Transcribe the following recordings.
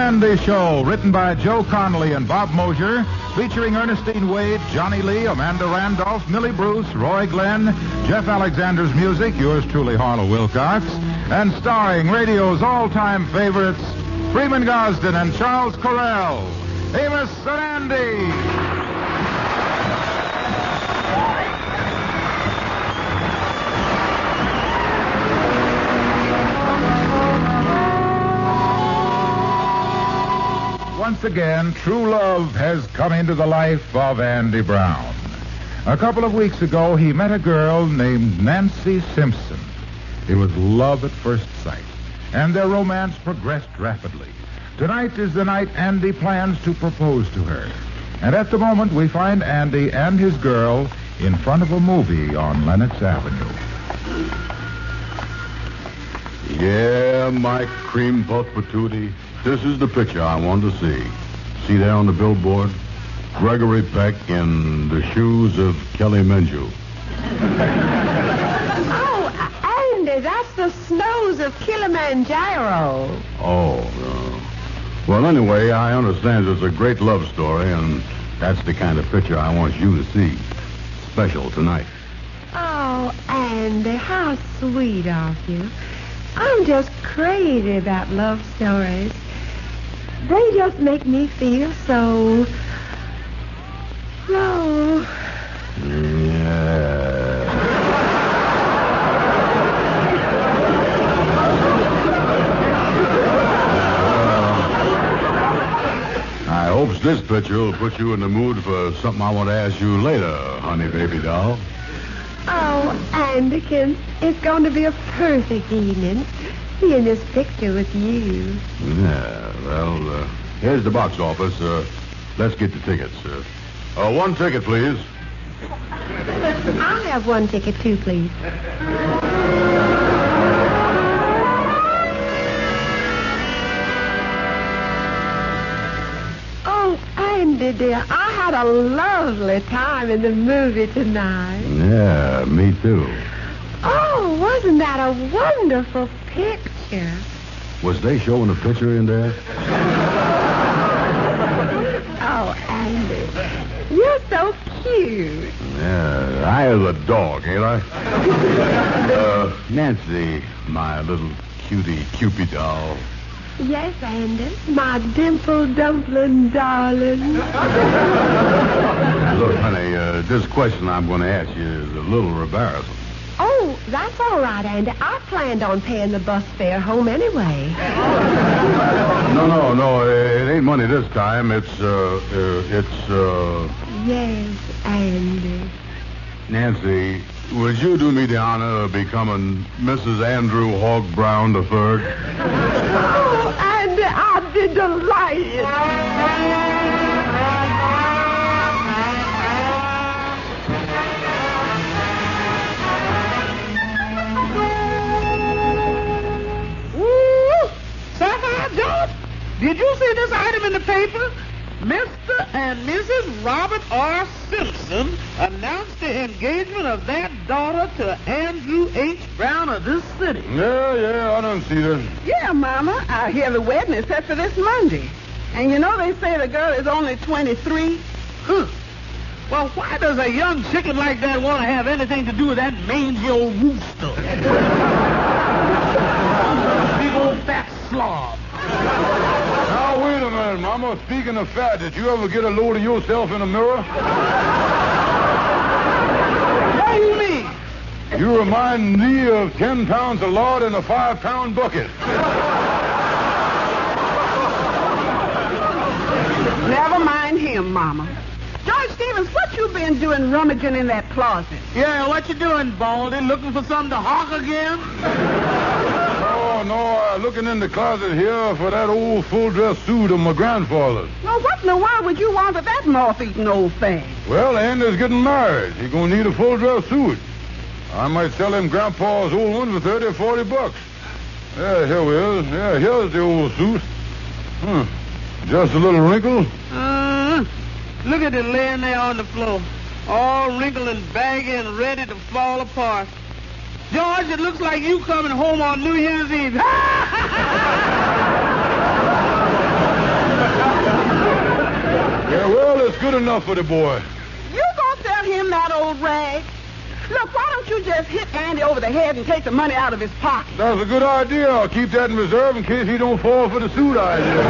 Andy Show, written by Joe Connolly and Bob Mosier, featuring Ernestine Wade, Johnny Lee, Amanda Randolph, Millie Bruce, Roy Glenn, Jeff Alexander's music, yours truly, Harlow Wilcox, and starring radio's all-time favorites, Freeman Gosden and Charles Correll, Amos and Andy. Once again, true love has come into the life of Andy Brown. A couple of weeks ago, he met a girl named Nancy Simpson. It was love at first sight, and their romance progressed rapidly. Tonight is the night Andy plans to propose to her. And at the moment, we find Andy and his girl in front of a movie on Lenox Avenue. Yeah, Mike Cream Puff Patootie. This is the picture I want to see. See there on the billboard? Gregory Peck in the shoes of Kelly Menju. Oh, Andy, that's the snows of Kilimanjaro. Well, anyway, I understand it's a great love story, and that's the kind of picture I want you to see. Special tonight. Oh, Andy, how sweet of you. I'm just crazy about love stories. They just make me feel so... Yeah. I hopes this picture will put you in the mood for something I want to ask you later, honey baby doll. Oh, Andykins, it's going to be a perfect evening seeing this picture with you. Yeah, well, here's the box office. Let's get the tickets. One ticket, please. I'll have one ticket, too, please. Oh, Andy, dear, I had a lovely time in the movie tonight. Yeah, me too. Oh, wasn't that a wonderful picture? Was they showing a picture in there? Oh, Andy, you're so cute. Yeah, I is a dog, ain't I? Nancy, my little cutie Cupid doll. Yes, Andy, my dimple dumpling darling. Look, honey, this question I'm going to ask you is a little embarrassing. Oh, that's all right, Andy. I planned on paying the bus fare home anyway. No, it ain't money this time. It's. Yes, Andy. Nancy, would you do me the honor of becoming Mrs. Andrew Hogg Brown III? Oh, Andy, I'd be delighted. Did you see this item in the paper? Mr. and Mrs. Robert R. Simpson announced the engagement of their daughter to Andrew H. Brown of this city. Yeah, I don't see that. Yeah, Mama. I hear the wedding is set for this Monday. And you know they say the girl is only 23. Huh. Well, why does a young chicken like that want to have anything to do with that mangy old rooster? Big old fat slob. Now, wait a minute, Mama. Speaking of fat, did you ever get a load of yourself in a mirror? What do you mean? You remind me of 10 pounds of lard in a 5-pound bucket. Never mind him, Mama. George Stevens, what you been doing rummaging in that closet? Yeah, what you doing, Baldy? Looking for something to hawk again? No, looking in the closet here for that old full-dress suit of my grandfather's. Well, what in the world would you want of that moth-eaten old thing? Well, Andy's getting married. He's going to need a full-dress suit. I might sell him Grandpa's old one for 30 or 40 bucks. Yeah, here we is. Yeah, here's the old suit. Just a little wrinkle. Look at it laying there on the floor. All wrinkled and baggy and ready to fall apart. George, it looks like you coming home on New Year's Eve. it's good enough for the boy. You gonna sell him that old rag? Look, why don't you just hit Andy over the head and take the money out of his pocket? That's a good idea. I'll keep that in reserve in case he don't fall for the suit idea.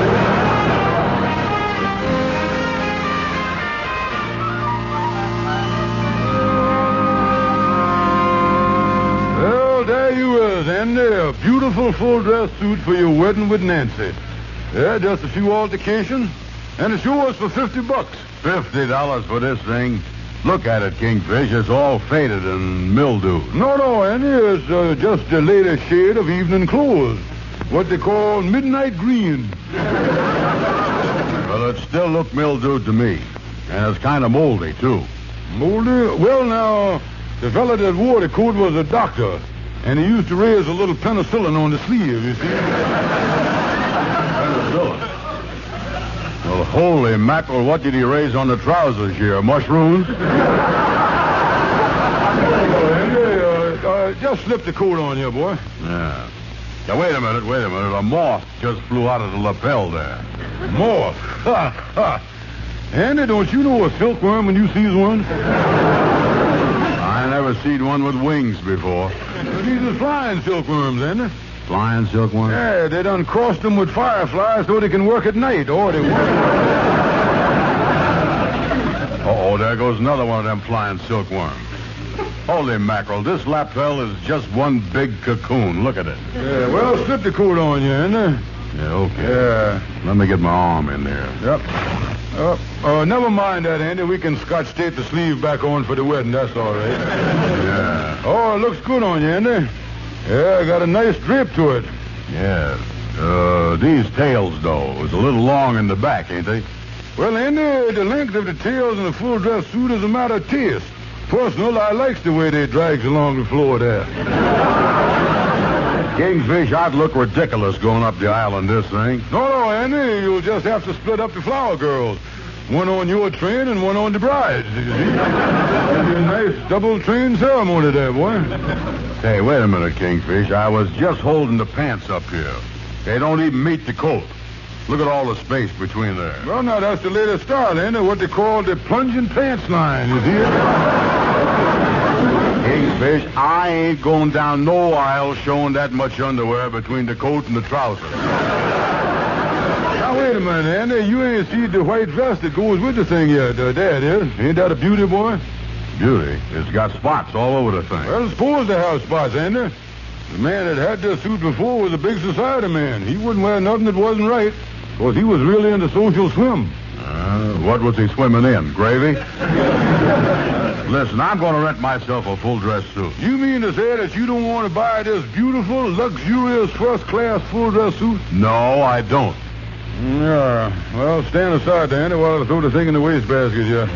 Well, there you is, Andy. A beautiful full-dress suit for your wedding with Nancy. Yeah, just a few altercations, and it's yours for $50. $50 for this thing? Look at it, Kingfish. It's all faded and mildewed. No, Andy. It's just the latest shade of evening clothes. What they call midnight green. Well, it still looked mildewed to me. And it's kind of moldy, too. Moldy? Well, now, the fella that wore the coat was a doctor, and he used to raise a little penicillin on the sleeve, you see. Penicillin? Well, holy mackerel, what did he raise on the trousers here? Mushrooms? Just slip the coat on here, boy. Yeah. Now, wait a minute. A moth just flew out of the lapel there. Moth? Ha, ha. Andy, don't you know a silkworm when you sees one? I never seen one with wings before. These are flying silkworms, Andy. Flying silkworm? Yeah, they done crossed them with fireflies so they can work at night, or they won't. Uh-oh, there goes another one of them flying silkworms. Holy mackerel, this lapel is just one big cocoon. Look at it. Yeah, well, slip the coat on you, Andy. Yeah, okay. Yeah. Let me get my arm in there. Yep. Never mind that, Andy. We can scotch tape the sleeve back on for the wedding. That's all right. Yeah. Oh, it looks good on you, Andy. Yeah, got a nice drape to it. Yeah. These tails, though, is a little long in the back, ain't they? Well, Andy, the length of the tails in a full-dress suit is a matter of taste. Personal, I likes the way they drags along the floor there. Kingfish, I'd look ridiculous going up the aisle in this thing. No, Andy, you'll just have to split up the flower girls. One on your train and one on the bride's. You see? That'd be a nice double-train ceremony there, boy. Hey, wait a minute, Kingfish. I was just holding the pants up here. They don't even meet the coat. Look at all the space between there. Well, now, that's the latest style, Andy. What they call the plunging pants line, you see? Kingfish, I ain't going down no aisle showing that much underwear between the coat and the trousers. Now, wait a minute, Andy. You ain't seen the white dress that goes with the thing yet. There it is. Ain't that a beauty, boy? Beauty. It's got spots all over the thing. Well, it's supposed to have spots, Andy. The man that had this suit before was a big society man. He wouldn't wear nothing that wasn't right, because he was really into social swim. What was he swimming in? Gravy? Listen, I'm going to rent myself a full-dress suit. You mean to say that you don't want to buy this beautiful, luxurious, first-class full-dress suit? No, I don't. Yeah. Well, stand aside, Andy, while I throw the thing in the wastebasket, yeah.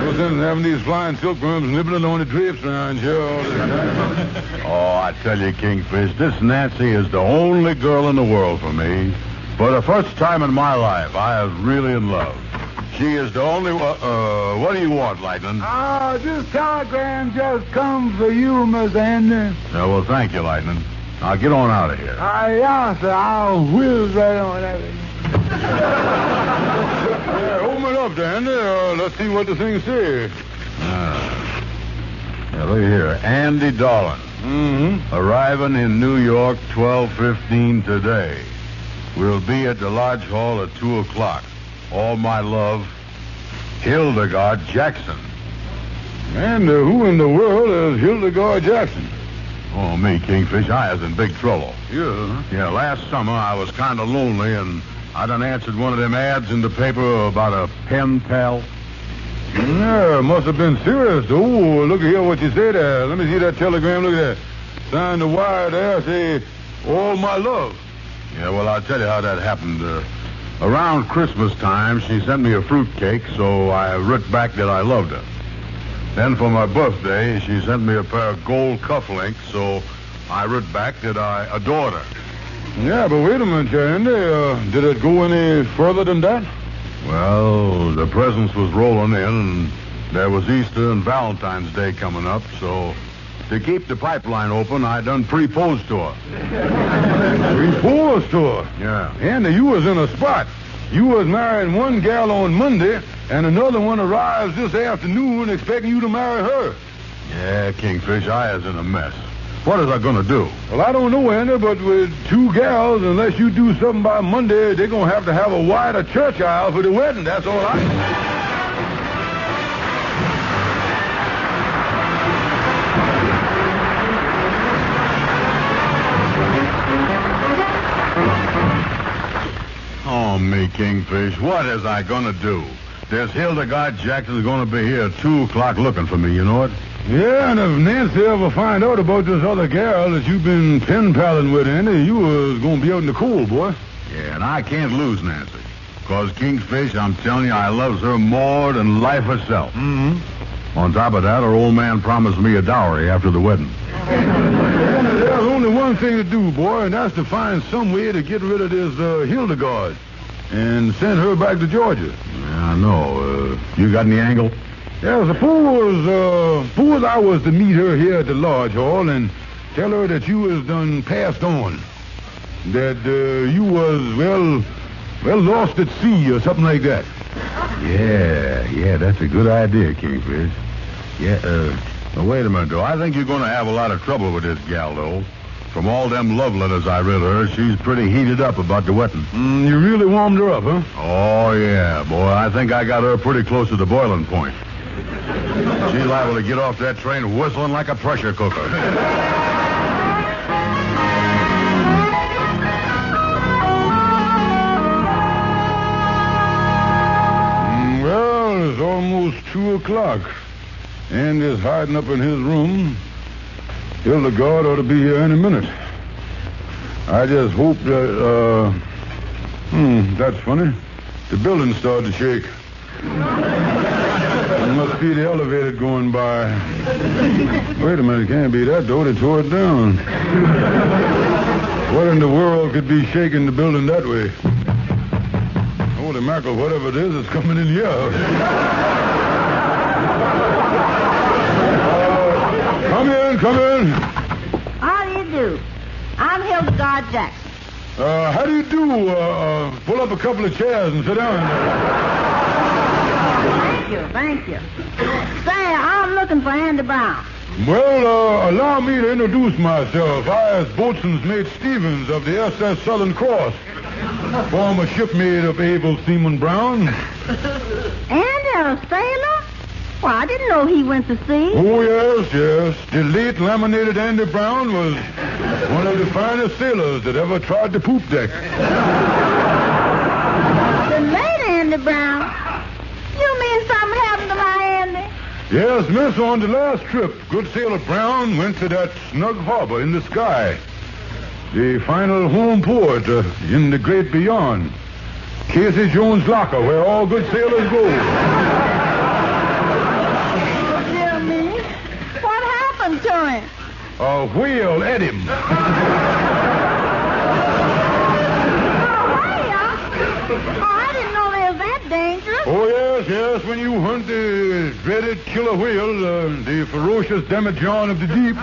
No sense in having these flying silkworms nibbling on the drapes around here all the time. Oh, I tell you, Kingfish, this Nancy is the only girl in the world for me. For the first time in my life, I was really in love. She is the only one. What do you want, Lightning? This telegram just come for you, Miss Andy. Yeah, well, thank you, Lightning. Now, get on out of here. Yeah, sir. I'll whiz right on everything. Yeah, open it up, Andy. Let's see what the thing says. Yeah, look here. Andy Darling. Mm-hmm. Arriving in New York 12:15 today. We'll be at the Lodge Hall at 2 o'clock. All my love, Hildegard Jackson. And who in the world is Hildegard Jackson? Oh, me, Kingfish. I was in big trouble. Yeah. Yeah, last summer I was kind of lonely, and I done answered one of them ads in the paper about a pen pal. Yeah, must have been serious. Oh, look here what you say there. Let me see that telegram. Look at that. Signed the wire there. Say, all my love. Yeah, well, I'll tell you how that happened. Around Christmas time, she sent me a fruitcake, so I wrote back that I loved her. Then for my birthday, she sent me a pair of gold cufflinks, so I wrote back that I adored her. Yeah, but wait a minute, Andy. Did it go any further than that? Well, the presents was rolling in, and there was Easter and Valentine's Day coming up, so to keep the pipeline open, I done proposed to her. Proposed to her? Yeah. Andy, you was in a spot. You was marrying one gal on Monday, And another one arrives this afternoon expecting you to marry her. Yeah, Kingfish, I is in a mess. What is I going to do? Well, I don't know, Andy, but with two gals, unless you do something by Monday, they're going to have a wider church aisle for the wedding. That's all I... Oh, me, Kingfish, what is I going to do? There's Hildegard Jackson's going to be here at 2 o'clock looking for me, you know it? Yeah, and if Nancy ever find out about this other gal that you've been pen-palling with, Andy, you was going to be out in the cold, boy. Yeah, and I can't lose Nancy. Because, Kingfish, I'm telling you, I loves her more than life herself. Mm-hmm. On top of that, her old man promised me a dowry after the wedding. There's only one thing to do, boy, and that's to find some way to get rid of this Hildegard and send her back to Georgia. Yeah, I know. You got any angle? Yeah, suppose I was to meet her here at the lodge hall and tell her that you was done passed on. That you was, well, lost at sea or something like that. Yeah, that's a good idea, Kingfish. Yeah, wait a minute, though. I think you're going to have a lot of trouble with this gal, though. From all them love letters I read her, she's pretty heated up about the wedding. You really warmed her up, huh? Oh, yeah, boy. I think I got her pretty close to the boiling point. She's liable to get off that train whistling like a pressure cooker. Well, it's almost 2 o'clock. Andy's hiding up in his room. Hildegard ought to be here any minute. I just hope that, that's funny. The building started to shake. It must be the elevator going by. Wait a minute, it can't be that, though. They tore it down. What in the world could be shaking the building that way? Holy mackerel, whatever it is, it's coming in here. Come in. How do you do? I'm Hildegard Jackson. How do you do? Pull up a couple of chairs and sit down. Thank you. Say, I'm looking for Andy Brown. Well, allow me to introduce myself. I is Boatswain's Mate Stevens of the SS Southern Cross. Former shipmate of able Seaman Brown. Andy, a sailor? Well, I didn't know he went to sea. Oh, yes. The late laminated Andy Brown was one of the finest sailors that ever tried the poop deck. The late Andy Brown? You mean something happened to my Andy? Yes, miss, on the last trip, good sailor Brown went to that snug harbor in the sky. The final home port in the great beyond. Casey Jones' locker, where all good sailors go. To him. A whale ate him. I didn't know they was that dangerous. Oh, yes. When you hunt the dreaded killer whale, the ferocious demijohn of the deep.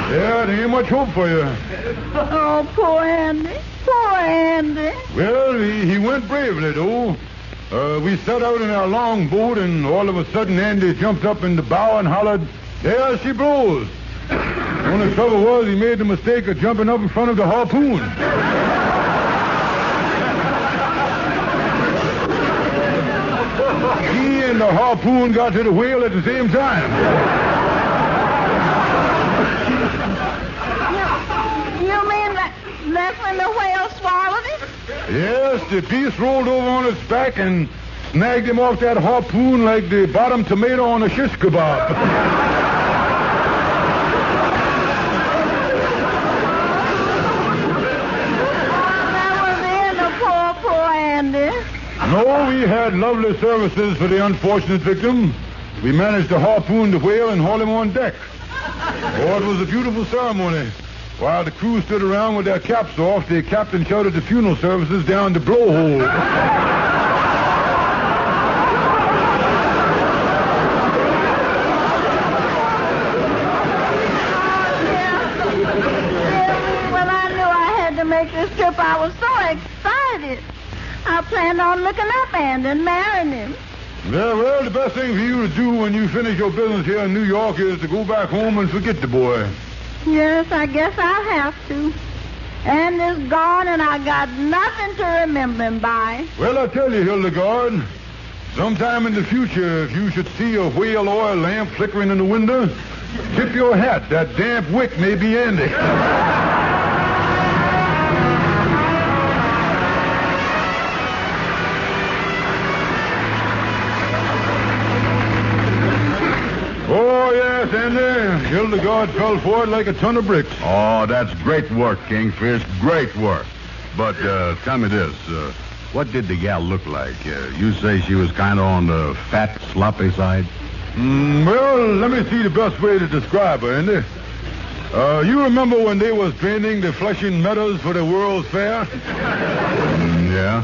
Yeah, there ain't much hope for you. Oh, poor Andy. Well, he went bravely, though. We set out in our long boat, and all of a sudden Andy jumped up in the bow and hollered, "There she blows." The only trouble was he made the mistake of jumping up in front of the harpoon. He and the harpoon got to the whale at the same time. You mean that's when the whale swallowed it? Yes, the piece rolled over on its back and snagged him off that harpoon like the bottom tomato on a shish kebab. No, we had lovely services for the unfortunate victim. We managed to harpoon the whale and haul him on deck. Oh, it was a beautiful ceremony. While the crew stood around with their caps off, the captain shouted the funeral services down the blowhole. When I knew I had to make this trip, I was so excited. I planned intend on looking up Andy and marrying him. Yeah, well, the best thing for you to do when you finish your business here in New York is to go back home and forget the boy. Yes, I guess I'll have to. Andy's gone, and I got nothing to remember him by. Well, I tell you, Hildegard, sometime in the future, if you should see a whale oil lamp flickering in the window, tip your hat. That damp wick may be Andy. Oh, yes, Andy. Hildegard fell for it like a ton of bricks. Oh, that's great work, Kingfish. Great work. But tell me this. What did the gal look like? You say she was kind of on the fat, sloppy side? Well, let me see the best way to describe her, Andy. You remember when they was draining the Flushing Meadows for the World's Fair? Yeah.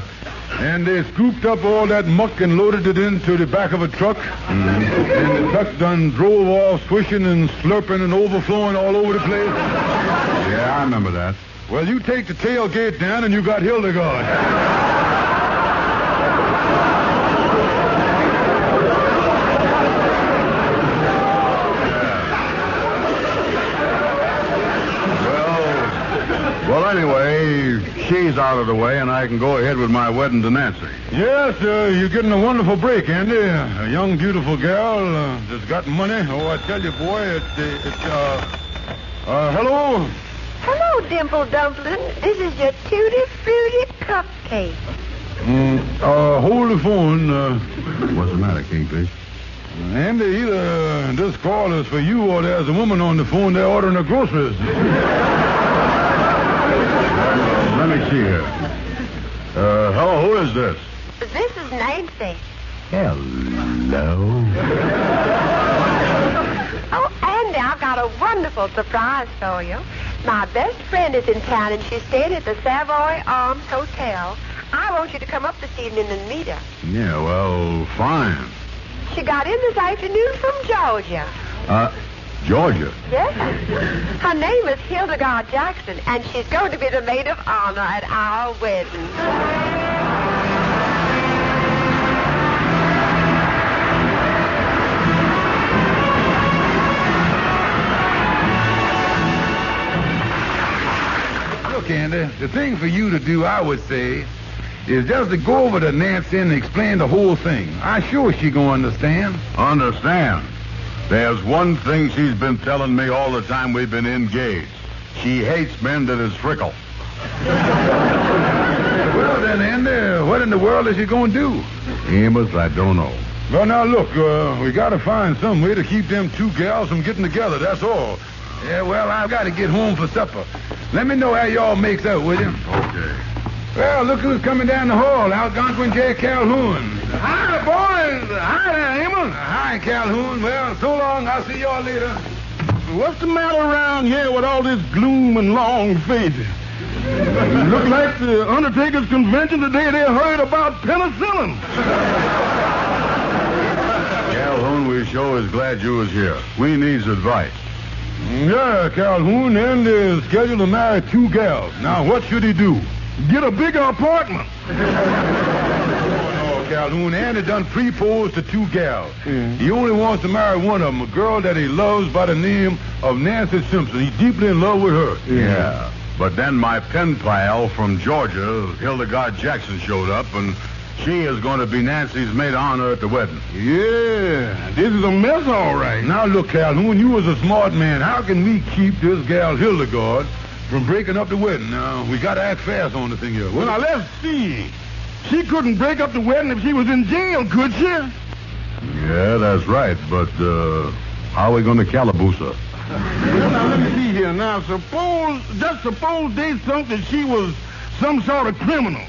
And they scooped up all that muck and loaded it into the back of a truck. And the truck done drove off swishing and slurping and overflowing all over the place. Yeah, I remember that. Well, you take the tailgate down and you got Hildegard. Well, anyway, she's out of the way, and I can go ahead with my wedding to Nancy. Yes, you're getting a wonderful break, Andy. A young, beautiful girl that's got money. Oh, I tell you, boy, hello? Hello, Dimple Dumpling. This is your tutti frutti cupcake. Hold the phone. What's the matter, Kingfish? Andy, either this call is for you or there's a woman on the phone there ordering her groceries. Let me see here. Hello, who is this? This is Nancy. Hello. Oh, Andy, I've got a wonderful surprise for you. My best friend is in town, and she's staying at the Savoy Arms Hotel. I want you to come up this evening and meet her. Yeah, well, fine. She got in this afternoon from Georgia. Georgia? Yes. Her name is Hildegard Jackson, and she's going to be the maid of honor at our wedding. Look, Andy, the thing for you to do, I would say, is just to go over to Nancy and explain the whole thing. I'm sure she gonna understand. Understand? There's one thing she's been telling me all the time we've been engaged. She hates men that is frickle. Well, then, Andy, what in the world is she going to do? Amos, I don't know. Well, now, look, we got to find some way to keep them two gals from getting together, that's all. Yeah, well, I've got to get home for supper. Let me know how y'all makes out, will you? Okay. Well, look who's coming down the hall, Algonquin J. Calhoun. Hi, boys. Hi there, Amos. Hi, Calhoun. Well, so long. I'll see y'all later. What's the matter around here with all this gloom and long faces? Look like the Undertaker's convention today. They heard about penicillin. Calhoun, we sure is glad you was here. We needs advice. Yeah, Calhoun, Andy is scheduled to marry two gals. Now, what should he do? Get a bigger apartment. No, Calhoun, Andy done proposed to two gals. He only wants to marry one of them, a girl that he loves by the name of Nancy Simpson. He's deeply in love with her. Yeah. But then my pen pal from Georgia, Hildegard Jackson, showed up, and she is going to be Nancy's maid of honor at the wedding. Yeah, this is a mess, all right. Now, look, Calhoun, you was a smart man. How can we keep this gal Hildegard from breaking up the wedding? Now, we got to act fast on the thing here. Well, now, let's see. She couldn't break up the wedding if she was in jail, could she? Yeah, that's right. But how are we going to calaboose her? Well, now, let me see here. Now, suppose they thought that she was some sort of criminal.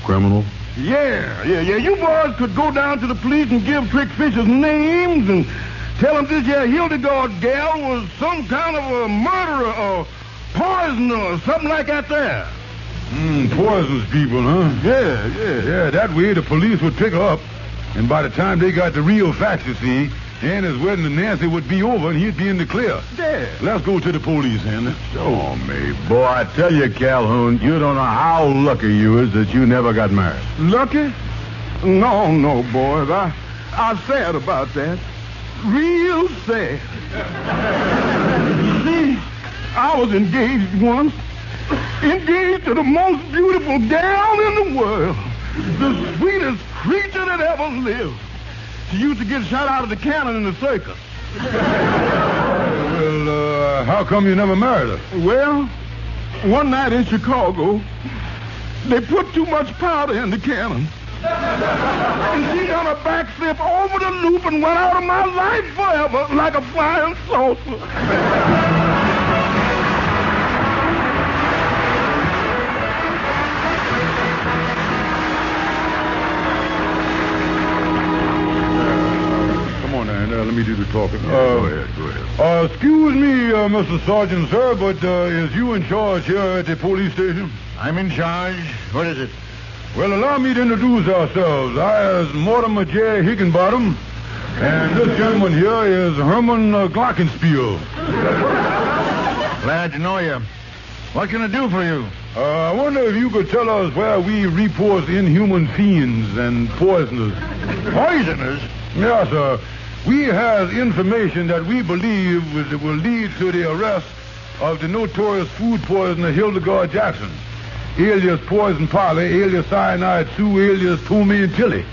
Criminal? Yeah. You boys could go down to the police and give Trick Fisher's names and tell them this here Hildegard gal was some kind of a murderer or poisoner or something like that there. Poisons people, huh? Yeah. Yeah, that way the police would pick her up, and by the time they got the real facts, you see, and his wedding to Nancy would be over and he'd be in the clear. Yeah. Let's go to the police, Andy. Oh, me. Boy, I tell you, Calhoun, you don't know how lucky you is that you never got married. Lucky? No, boys. I'm sad about that. Real sad. See, I was engaged once. Engaged to the most beautiful gal in the world. The sweetest creature that ever lived. She used to get shot out of the cannon in the circus. Well, how come you never married her? Well, one night in Chicago, they put too much powder in the cannon. And she done a backflip over the loop and went out of my life forever like a flying saucer. Let me do the talking. Go ahead. Excuse me, Mr. Sergeant, sir, but is you in charge here at the police station? I'm in charge. What is it? Well, allow me to introduce ourselves. I is Mortimer J. Higginbottom, and this gentleman here is Herman Glockenspiel. Glad to know you. What can I do for you? I wonder if you could tell us where we report inhuman fiends and poisoners. Poisoners? Yes, sir. We have information that we believe will lead to the arrest of the notorious food poisoner Hildegard Jackson, alias Poison Polly, alias Cyanide Sue, alias Toomey and Tilly.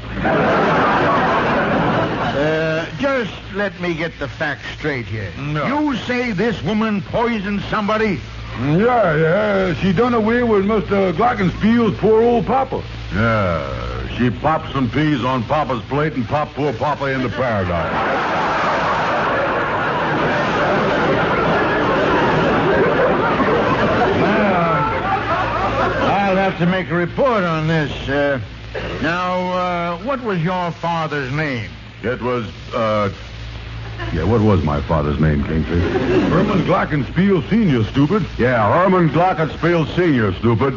Just let me get the facts straight here. No. You say this woman poisoned somebody? Yeah. She done away with Mr. Glockenspiel's poor old papa. Yeah. She popped some peas on Papa's plate and popped poor Papa into paradise. Well, I'll have to make a report on this. Now, what was your father's name? It was, what was my father's name, Kingfish? Herman Glockenspiel Sr., stupid. Yeah, Herman Glockenspiel Sr., stupid.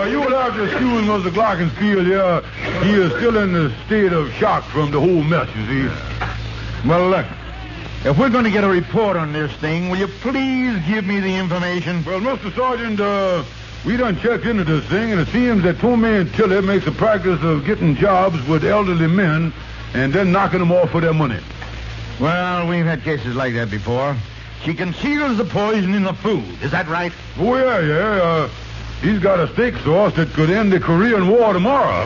You would have to excuse Mr. Glockenspiel here. He is still in a state of shock from the whole mess, you see. Well, look, if we're going to get a report on this thing, will you please give me the information? Well, Mr. Sergeant, we done checked into this thing, and it seems that Toomey and Tilly makes a practice of getting jobs with elderly men and then knocking them off for their money. Well, we've had cases like that before. She conceals the poison in the food. Is that right? Oh, yeah. He's got a steak sauce that could end the Korean War tomorrow.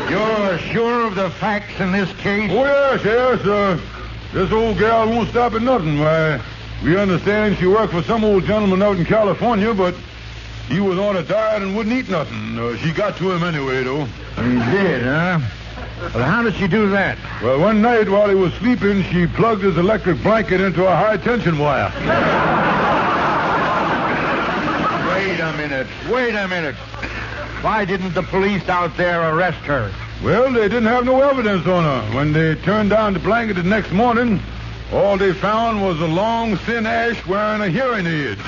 You're sure of the facts in this case? Oh, yes. This old gal won't stop at nothing. Why, we understand she worked for some old gentleman out in California, but he was on a diet and wouldn't eat nothing. She got to him anyway, though. He did, huh? Well, how did she do that? Well, one night while he was sleeping, she plugged his electric blanket into a high-tension wire. Wait a minute. Why didn't the police out there arrest her? Well, they didn't have no evidence on her. When they turned down the blanket the next morning, all they found was a long, thin ash wearing a hearing aid.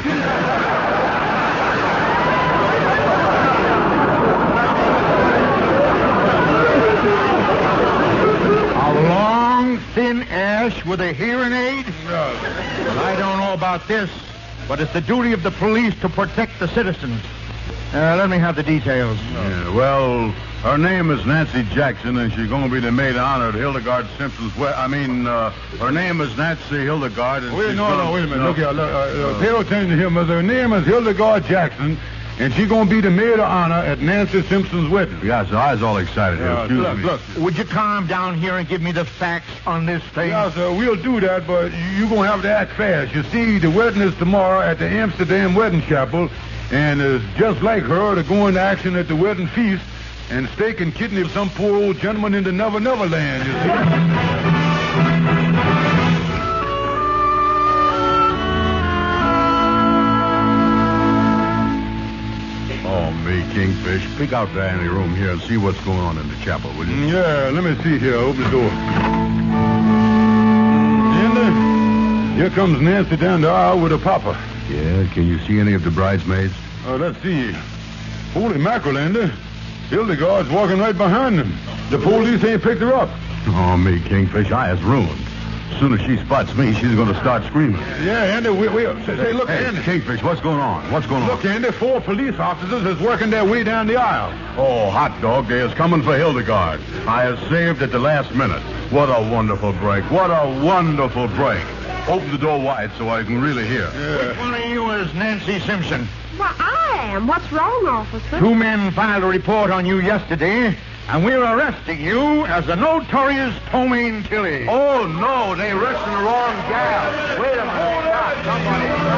Thin ash with a hearing aid? No. Well, I don't know about this, but it's the duty of the police to protect the citizens. Let me have the details. Yeah, well, her name is Nancy Jackson, and she's going to be the maid of honor at Hildegard Simpson's her name is Nancy Hildegard. And wait a minute. No. Look here. Pay attention to him. Her name is Hildegard Jackson, and she's going to be the maid of honor at Nancy Simpson's wedding. Yeah, so I was all excited here. Excuse me. Look, would you calm down here and give me the facts on this thing? Yeah, sir, we'll do that, but you're going to have to act fast. You see, the wedding is tomorrow at the Amsterdam Wedding Chapel, and it's just like her to go into action at the wedding feast and steak and kidney of some poor old gentleman in the Never Never Land, you see. Kingfish, peek out the ante room here and see what's going on in the chapel, will you? Yeah, let me see here. Open the door. And here comes Nancy down the aisle with her papa. Yeah, can you see any of the bridesmaids? Let's see. Holy mackerel, Andy. Hildegard's walking right behind them. The police ain't picked her up. Oh, me, Kingfish, I is ruined. As soon as she spots me, she's going to start screaming. Yeah, Andy, say, look, Hey, Andy. Kingfish, what's going on? What's going on? Look, Andy, 4 police officers is working their way down the aisle. Oh, hot dog, they is coming for Hildegard. I have saved at the last minute. What a wonderful break. What a wonderful break. Open the door wide so I can really hear. Which one of you is Nancy Simpson? Well, I am. What's wrong, officer? 2 men filed a report on you yesterday, and we're arresting you as the notorious Tomaine Tilly. Oh, no, they arresting the wrong gal. Wait a minute. Stop, somebody.